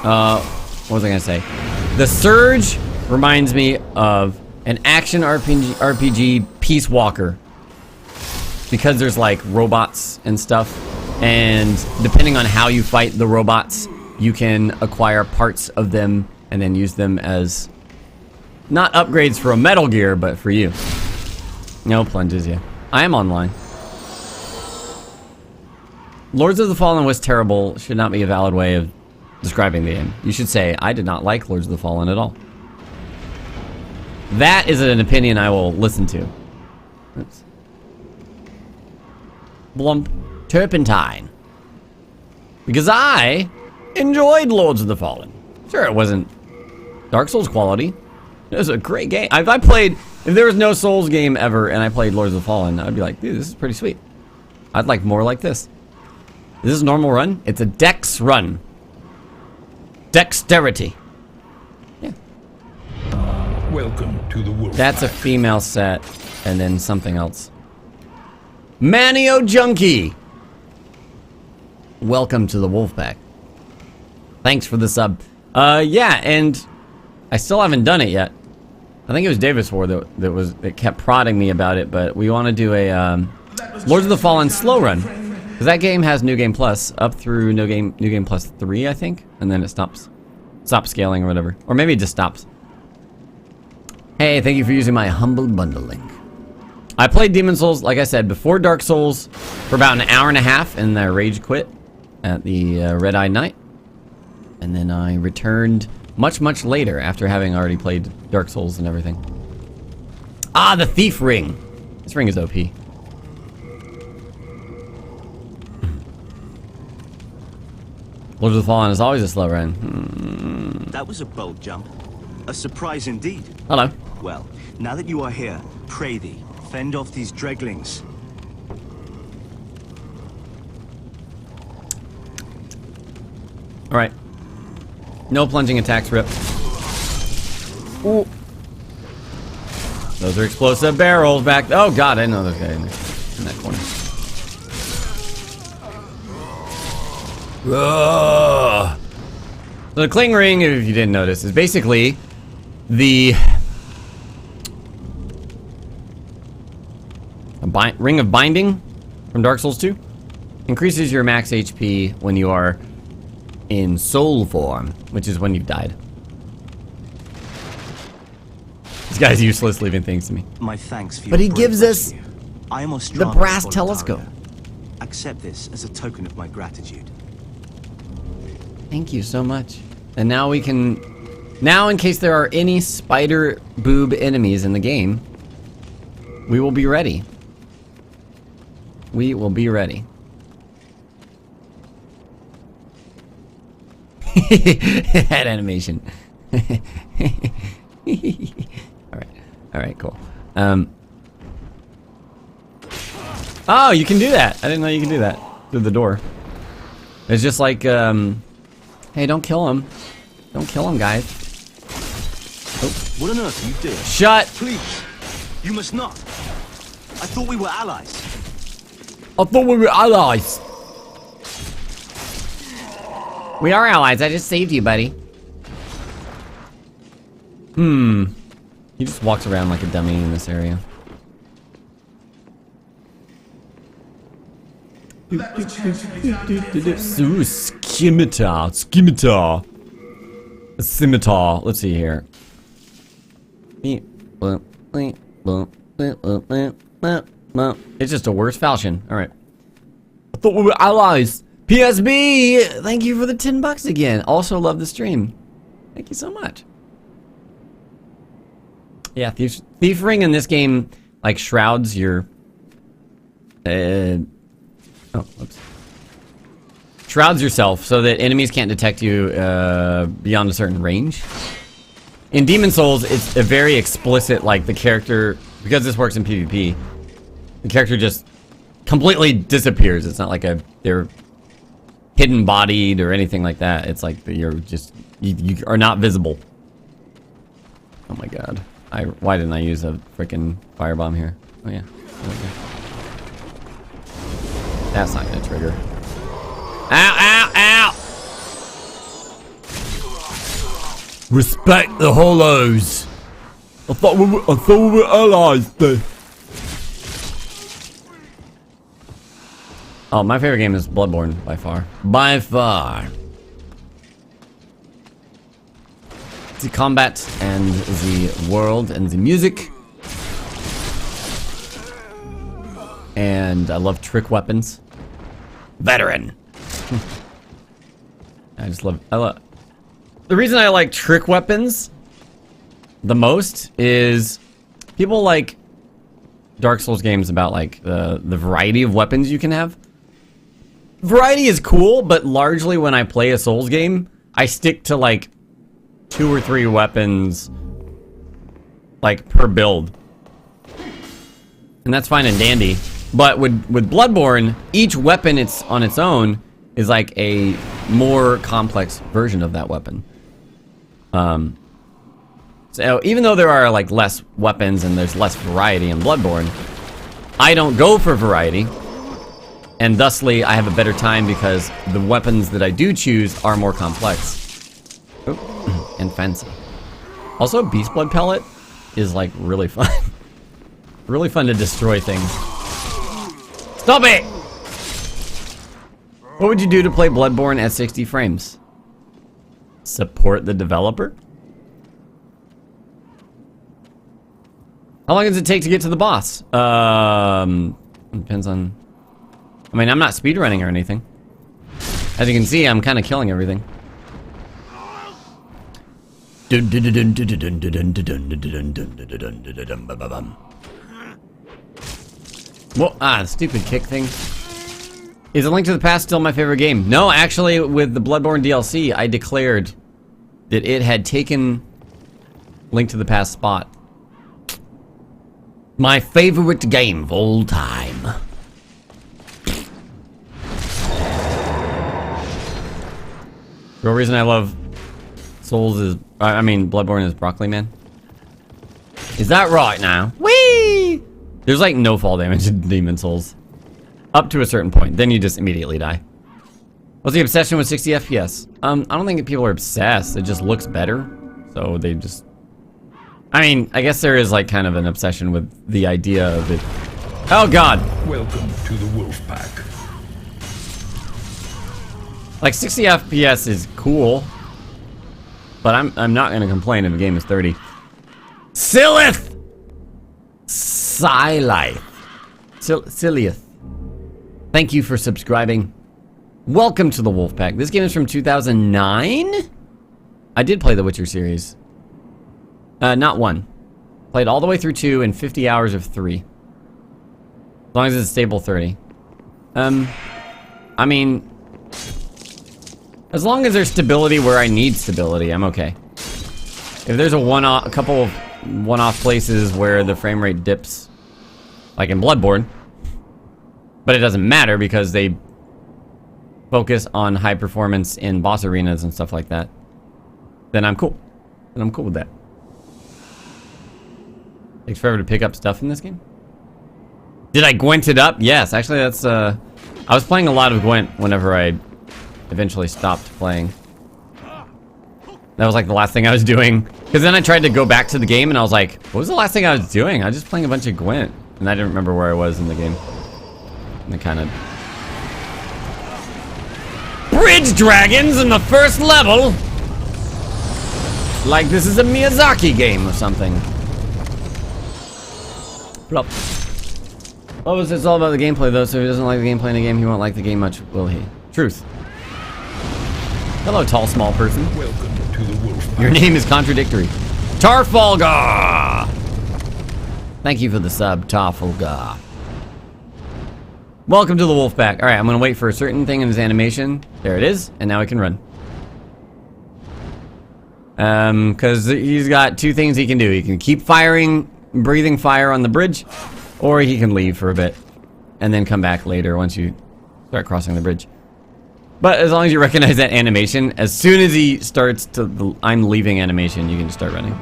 What was I gonna say? The Surge reminds me of an action RPG Peace Walker. Because there's like robots and stuff. And depending on how you fight the robots, you can acquire parts of them and then use them as not upgrades for a Metal Gear, but for you. No plunges, yeah. I am online. Lords of the Fallen was terrible should not be a valid way of describing the game. You should say, I did not like Lords of the Fallen at all. That is an opinion I will listen to. Oops. Blump. Turpentine. Because I enjoyed Lords of the Fallen. Sure, it wasn't Dark Souls quality. It was a great game. If there was no Souls game ever and I played Lords of the Fallen, I'd be like, dude, this is pretty sweet. I'd like more like this. Is this a normal run? It's a dex run. Dexterity. Yeah. Welcome to the Wolf That's a Pack. female set, and then something else. Manio Junkie. Welcome to the Wolfpack. Thanks for the sub. Yeah, and I still haven't done it yet. I think it was Davis War that kept prodding me about it, but we want to do a Lords of the Fallen slow run. Because that game has New Game Plus up through New Game Plus 3, I think, and then it stops scaling or whatever, or maybe it just stops. Hey, thank you for using my humble bundle link. I played Demon Souls, like I said, before Dark Souls for about an hour and a half, and I rage quit at the Red-Eyed Knight, and then I returned much later after having already played Dark Souls and everything. Ah, the Thief Ring. This ring is OP. Lords of the Fallen is always a slow run. That was a bold jump. A surprise indeed. Hello. Well, now that you are here, pray thee, fend off these dreglings. Alright. No plunging attacks, Rip. Ooh. Those are explosive barrels back. Oh god, I didn't know those guys in that corner. Ugh. So the Cling Ring, if you didn't notice, is basically the Ring of Binding from Dark Souls 2. Increases your max HP when you are in soul form, which is when you've died. This guy's useless leaving things to me. My thanks for But your he gives brave us rescue. I am the brass telescope. Accept this as a token of my gratitude. Thank you so much. And now we can... Now, in case there are any spider boob enemies in the game, we will be ready. We will be ready. That animation. Alright, cool. Oh, you can do that. I didn't know you can do that through the door. It's just like, hey, don't kill him. Don't kill him, guys. Oh. What on earth are you doing? Shut. Please, you must not. I thought we were allies. I thought we were allies. We are allies. I just saved you, buddy. He just walks around like a dummy in this area. That was Chancellor Ooh, scimitar. Scimitar. A scimitar. Let's see here. It's just a worse falchion. Alright. I thought we were allies. PSB! Thank you for the $10 again. Also love the stream. Thank you so much. Yeah, Thief Ring in this game, like, shrouds your... shrouds yourself so that enemies can't detect you beyond a certain range. In Demon Souls, it's a very explicit, like, the character... Because this works in PvP, the character just completely disappears. It's not like they're hidden bodied or anything like that. It's like you're just... You are not visible. Oh my god. Why didn't I use a freaking firebomb here? Oh yeah. Okay. That's not gonna trigger. Ow, ow, ow! Respect the hollows. I thought we were allies there. Oh, my favorite game is Bloodborne by far. By far. The combat and the world and the music. And I love trick weapons. Veteran. I love the reason I like trick weapons the most is people like Dark Souls games about like the variety of weapons you can have. Variety is cool, but largely when I play a Souls game, I stick to like 2 or 3 weapons like per build. And that's fine and dandy. But with Bloodborne, each weapon it's on its own is like a more complex version of that weapon. So even though there are like less weapons and there's less variety in Bloodborne, I don't go for variety. And thusly, I have a better time because the weapons that I do choose are more complex. Oh, and fancy. Also, Beast Blood Pellet is like really fun. Really fun to destroy things. Stop it! What would you do to play Bloodborne at 60 frames? Support the developer? How long does it take to get to the boss? Depends on... I mean, I'm not speedrunning or anything. As you can see, I'm kind of killing everything. Well, stupid kick thing. Is A Link to the Past still my favorite game? No, actually, with the Bloodborne DLC, I declared that it had taken Link to the Past spot. My favorite game of all time. The real reason I love Souls is... I mean, Bloodborne is Broccoli Man. Is that right now? Whee! There's like no fall damage in Demon Souls. Up to a certain point. Then you just immediately die. What's the obsession with 60 FPS? I don't think people are obsessed. It just looks better. So they just... I mean, I guess there is like kind of an obsession with the idea of it. Oh god! Welcome to the Wolf Pack. Like 60 FPS is cool. But I'm not gonna complain if a game is 30. Silith! Silith. Silith. Thank you for subscribing. Welcome to the Wolfpack. This game is from 2009? I did play the Witcher series. Not 1. Played all the way through 2 and 50 hours of 3. As long as it's stable 30. I mean... As long as there's stability where I need stability, I'm okay. If there's a couple of one-off places where the frame rate dips, like in Bloodborne, but it doesn't matter because they focus on high performance in boss arenas and stuff like that, then I'm cool. Then I'm cool with that. Takes forever to pick up stuff in this game. Did I Gwent it up? Yes, actually that's, I was playing a lot of Gwent whenever I eventually stopped playing. That was like the last thing I was doing. Because then I tried to go back to the game and I was like, what was the last thing I was doing? I was just playing a bunch of Gwent. And I didn't remember where I was in the game. And it kind of... Bridge dragons in the first level! Like this is a Miyazaki game or something. Plop. What was this all about the gameplay though? So if he doesn't like the gameplay in a game, he won't like the game much, will he? Truth. Hello, tall, small person. Welcome to the Wolfpack. Your name is contradictory. Tarfalgar! Thank you for the sub, Tarfalgar. Welcome to the Wolfpack. Alright, I'm gonna wait for a certain thing in his animation. There it is, and now he can run. Because he's got two things he can do. He can keep firing, breathing fire on the bridge, or he can leave for a bit, and then come back later once you start crossing the bridge. But as long as you recognize that animation, as soon as he starts to the I'm leaving animation, you can just start running.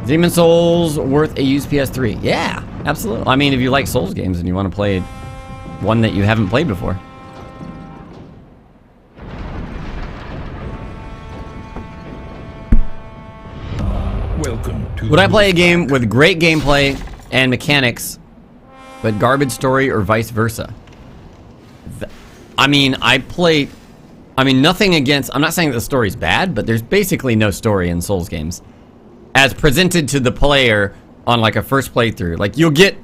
Demon Souls worth a used PS3? Yeah, absolutely. I mean, if you like Souls games and you want to play one that you haven't played before. Welcome to Would I play a game with great gameplay and mechanics, but garbage story or vice versa? I mean, nothing against... I'm not saying that the story's bad, but there's basically no story in Souls games. As presented to the player on, like, a first playthrough. Like, you'll get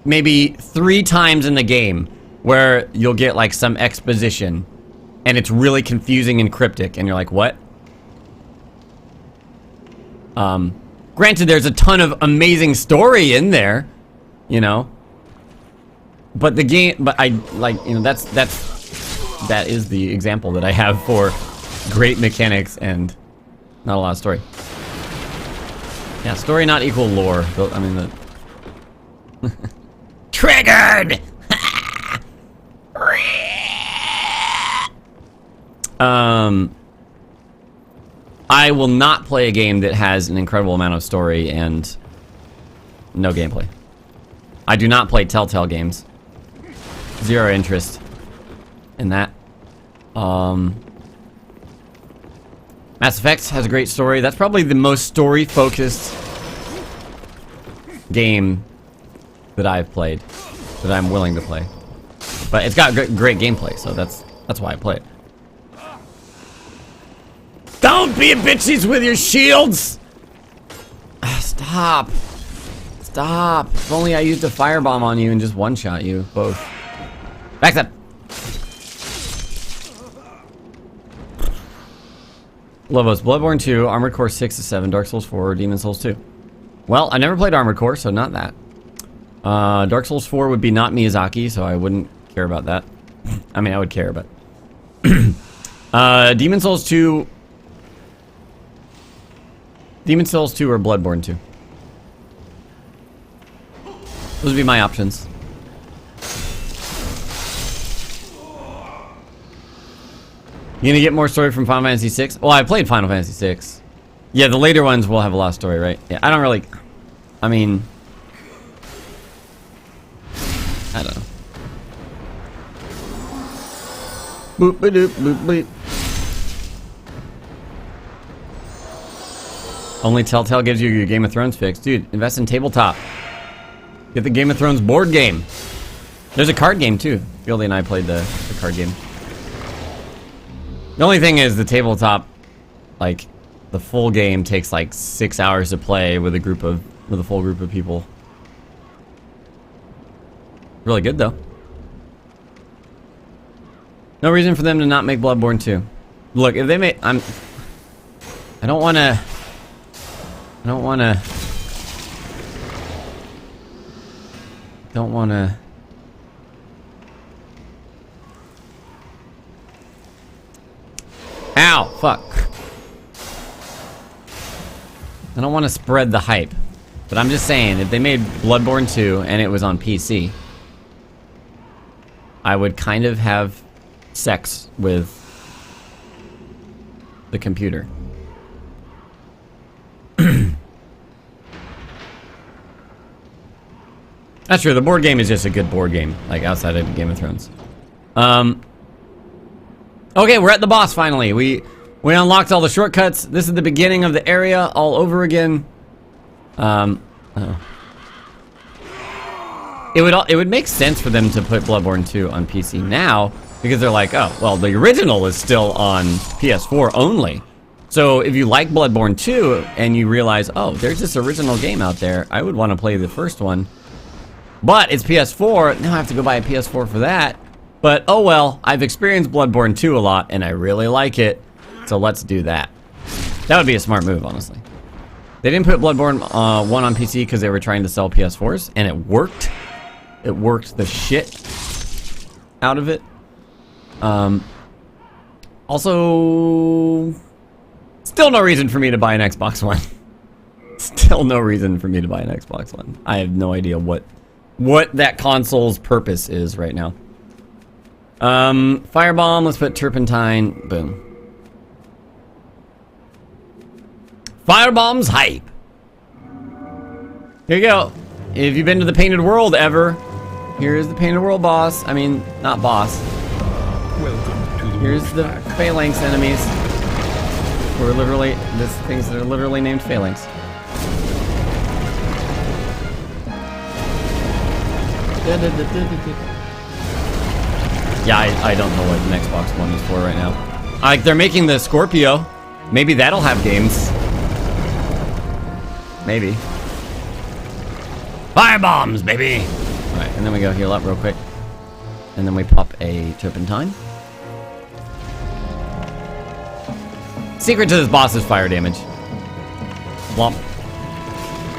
maybe 3 times in the game where you'll get, like, some exposition. And it's really confusing and cryptic. And you're like, what? Granted, there's a ton of amazing story in there. You know? But the game, that is the example that I have for great mechanics and not a lot of story. Yeah, story not equal lore. I mean, the... Triggered! I will not play a game that has an incredible amount of story and no gameplay. I do not play Telltale games. Zero interest in that. Mass Effect has a great story. That's probably the most story-focused game that I've played, that I'm willing to play. But it's got great gameplay, so that's why I play it. Don't be a bitches with your shields! Stop. Stop. If only I used a firebomb on you and just one-shot you, both. Back up. Lobos, Bloodborne 2, Armored Core 6-7, Dark Souls 4, Demon Souls 2. Well, I never played Armored Core, so not that. Dark Souls 4 would be not Miyazaki, so I wouldn't care about that. I mean, I would care, but... Demon Souls 2... Demon Souls 2 or Bloodborne 2. Those would be my options. You gonna get more story from Final Fantasy 6? Well, I played Final Fantasy 6. Yeah, the later ones will have a lot of story, right? Yeah, I don't really... I mean... I don't know. Boop, ba doop, boop, bleep. Only Telltale gives you your Game of Thrones fix. Dude, invest in tabletop. Get the Game of Thrones board game. There's a card game, too. Fieldy and I played the card game. The only thing is the tabletop, like, the full game takes like 6 hours to play with a full group of people. Really good though. No reason for them to not make Bloodborne 2. Look, if they make, I don't wanna Ow! Fuck. I don't want to spread the hype. But I'm just saying, if they made Bloodborne 2 and it was on PC, I would kind of have sex with the computer. That's true, the board game is just a good board game, like outside of Game of Thrones. Okay, we're at the boss finally. We unlocked all the shortcuts. This is the beginning of the area all over again. It would make sense for them to put Bloodborne 2 on PC now, because they're like, oh, well, the original is still on PS4 only. So if you like Bloodborne 2 and you realize, oh, there's this original game out there, I would want to play the first one. But it's PS4, now I have to go buy a PS4 for that. But oh well, I've experienced Bloodborne 2 a lot and I really like it. So let's do that. That would be a smart move, honestly. They didn't put Bloodborne 1 on PC because they were trying to sell PS4s, and it worked. It worked the shit out of it. Also, still no reason for me to buy an Xbox One. Still no reason for me to buy an Xbox One. I have no idea what that console's purpose is right now. Firebomb, let's put Turpentine, boom. Firebomb's hype. Here you go. If you've been to the Painted World ever, here's the Painted World boss. I mean, not boss. Welcome to the Here's the Wolfpack. Phalanx enemies. We're literally, there's things that are literally named Phalanx. Yeah, I don't know what an Xbox One is for right now. Like, they're making the Scorpio. Maybe that'll have games. Maybe. Firebombs, baby! Alright, and then we go heal up real quick. And then we pop a Turpentine. Secret to this boss is fire damage. Womp.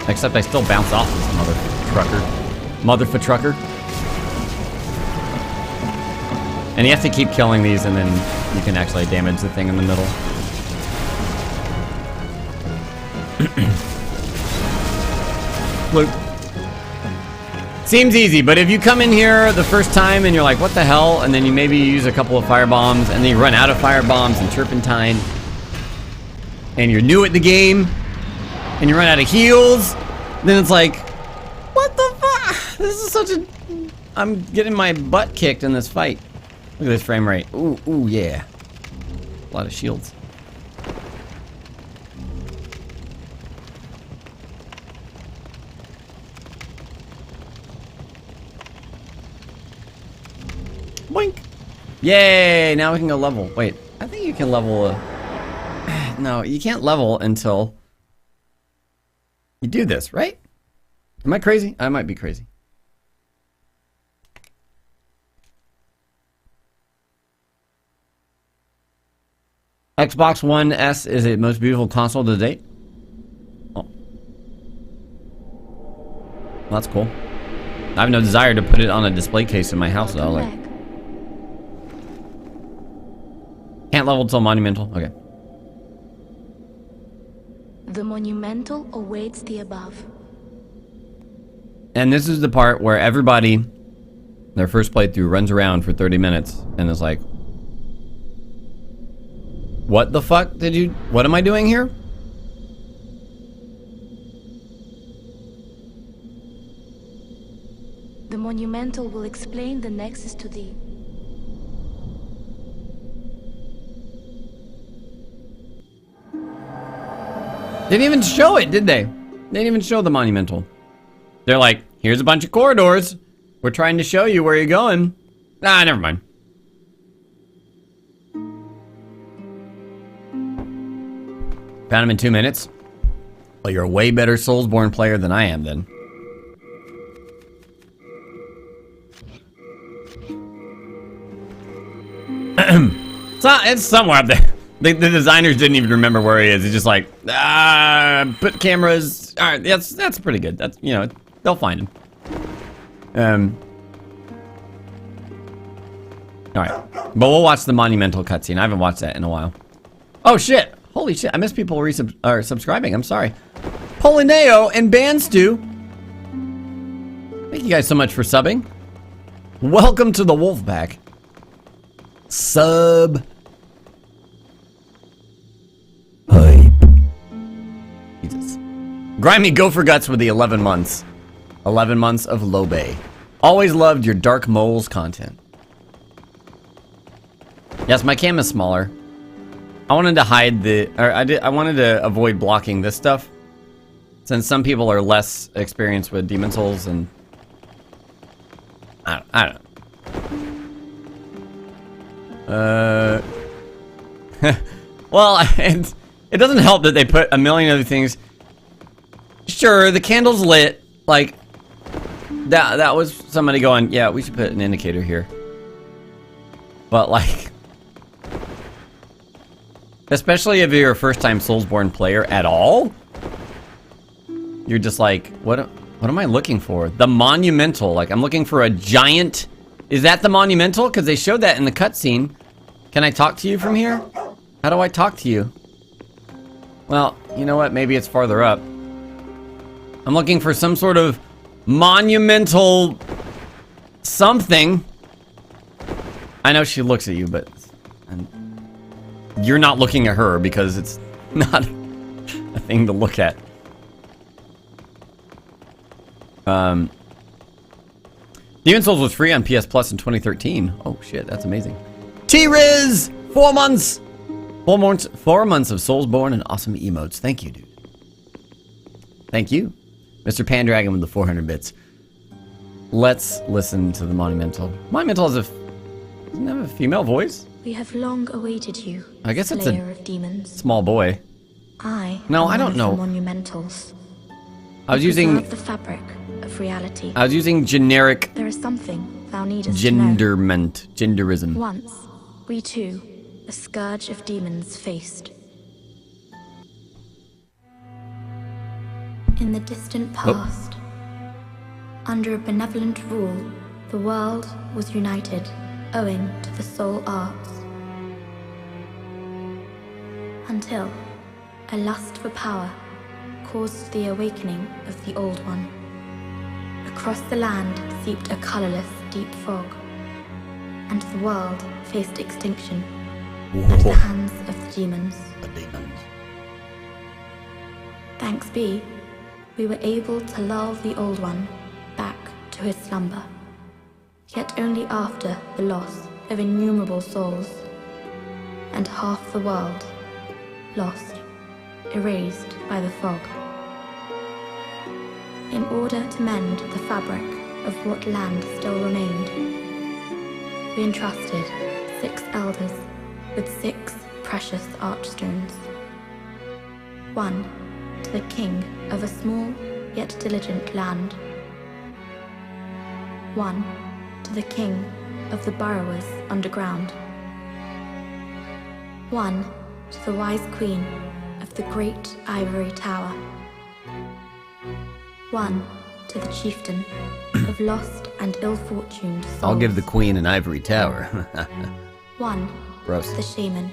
Except I still bounce off this mother trucker. And you have to keep killing these and then you can actually damage the thing in the middle. Look. Seems easy, but if you come in here the first time and you're like, what the hell? And then you maybe use a couple of fire bombs and then you run out of fire bombs and Turpentine. And you're new at the game. And you run out of heals. Then it's like, what the fuck? This is such a... I'm getting my butt kicked in this fight. Look at this frame rate. Ooh, ooh, yeah. A lot of shields. Boink. Yay, now we can go level. Wait, I think you can level no, you can't level until you do this, right? Am I crazy? I might be crazy. Xbox One S is the most beautiful console to date. Oh. Well, that's cool. I have no desire to put it on a display case in my house though. Like, can't level till monumental. Okay. The monumental awaits the above. And this is the part where everybody, their first playthrough, runs around for 30 minutes and is like, what the fuck did you... What am I doing here? The monumental will explain the nexus to thee. They didn't even show it, did they? They didn't even show the monumental. They're like, here's a bunch of corridors. We're trying to show you where you're going. Ah, never mind. Found him in 2 minutes. Well, you're a way better Soulsborne player than I am, then. It's somewhere up there. The designers didn't even remember where he is. It's just like, put cameras. All right, that's pretty good. That's, you know, they'll find him. All right, but we'll watch the monumental cutscene. I haven't watched that in a while. Oh shit! Holy shit! I miss people subscribing. I'm sorry. Polineo and Banstu. Thank you guys so much for subbing. Welcome to the Wolfpack. Sub. Hype. Jesus. Grimy Gopher Guts with the 11 months. 11 months of low bay. Always loved your Dark Moles content. Yes, my cam is smaller. I wanted to hide I wanted to avoid blocking this stuff, since some people are less experienced with demon souls, and I don't know. Well, and it doesn't help that they put a million other things. Sure, the candle's lit, like that was somebody going, yeah, we should put an indicator here. But like, especially if you're a first-time Soulsborne player at all, you're just like, what am I looking for? The monumental. Like, I'm looking for a giant. Is that the monumental? Because they showed that in the cutscene. Can I talk to you from here? How do I talk to you? Well, you know what? Maybe it's farther up. I'm looking for some sort of monumental something. I know she looks at you, but you're not looking at her because it's not a thing to look at. Demon Souls was free on PS Plus in 2013. Oh shit, that's amazing. T-Riz! 4 months! 4 months of Soulsborne and awesome emotes. Thank you, dude. Thank you. Mr. Pandragon with the 400 bits. Let's listen to the Monumental. Monumental doesn't have a female voice? We have long awaited you. I guess it's Slayer a of demons. small boy. I don't know. Monumentals. I was using the fabric of reality. I was using generic There is something thou needest genderism. Once, we too, a scourge of demons faced. In the distant past, under a benevolent rule, the world was united, owing to the soul arts. Until a lust for power caused the awakening of the Old One. Across the land seeped a colorless, deep fog, and the world faced extinction at the hands of the demons. Thanks be, we were able to lull the Old One back to his slumber, yet only after the loss of innumerable souls, and half the world lost, erased by the fog. In order to mend the fabric of what land still remained, we entrusted 6 elders with 6 precious archstones. 1 to the king of a small yet diligent land. 1 to the king of the burrowers underground. 1 to the wise queen of the great ivory tower. 1 to the chieftain of lost and ill-fortuned souls. I'll give the queen an ivory tower. 1 Gross. to the shaman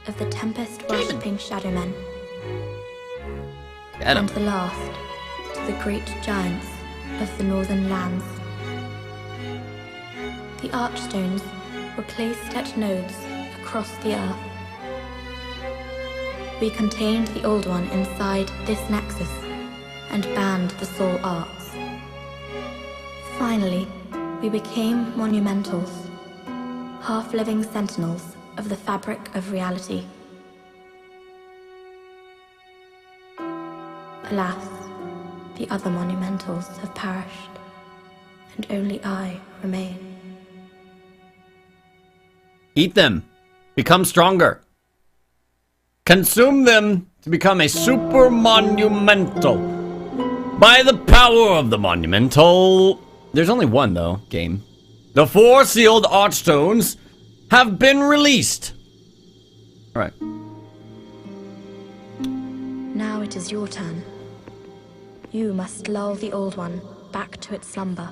of the tempest-worshipping shadowmen. And the last to the great giants of the northern lands. The archstones were placed at nodes across the earth. We contained the Old One inside this nexus and banned the soul arts. Finally, we became monumentals, half-living sentinels of the fabric of reality. Alas, the other monumentals have perished, and only I remain. Eat them. Become stronger. Consume them to become a super monumental. By the power of the monumental. There's only one, though, game. The 4 sealed archstones have been released. All right. Now it is your turn. You must lull the Old One back to its slumber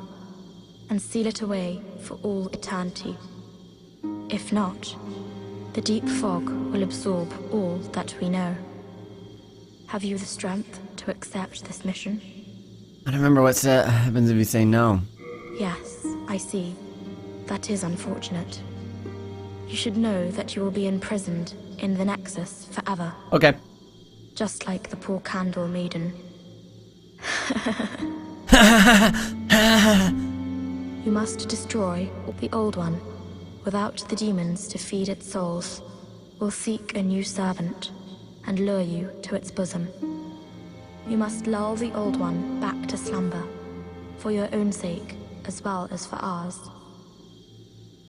and seal it away for all eternity. If not, the deep fog will absorb all that we know. Have you the strength to accept this mission? I don't remember what happens if you say no. Yes, I see. That is unfortunate. You should know that you will be imprisoned in the Nexus forever. Okay. Just like the poor candle maiden. You must destroy the Old One without the demons to feed its souls. will seek a new servant and lure you to its bosom. You must lull the old one back to slumber, for your own sake as well as for ours.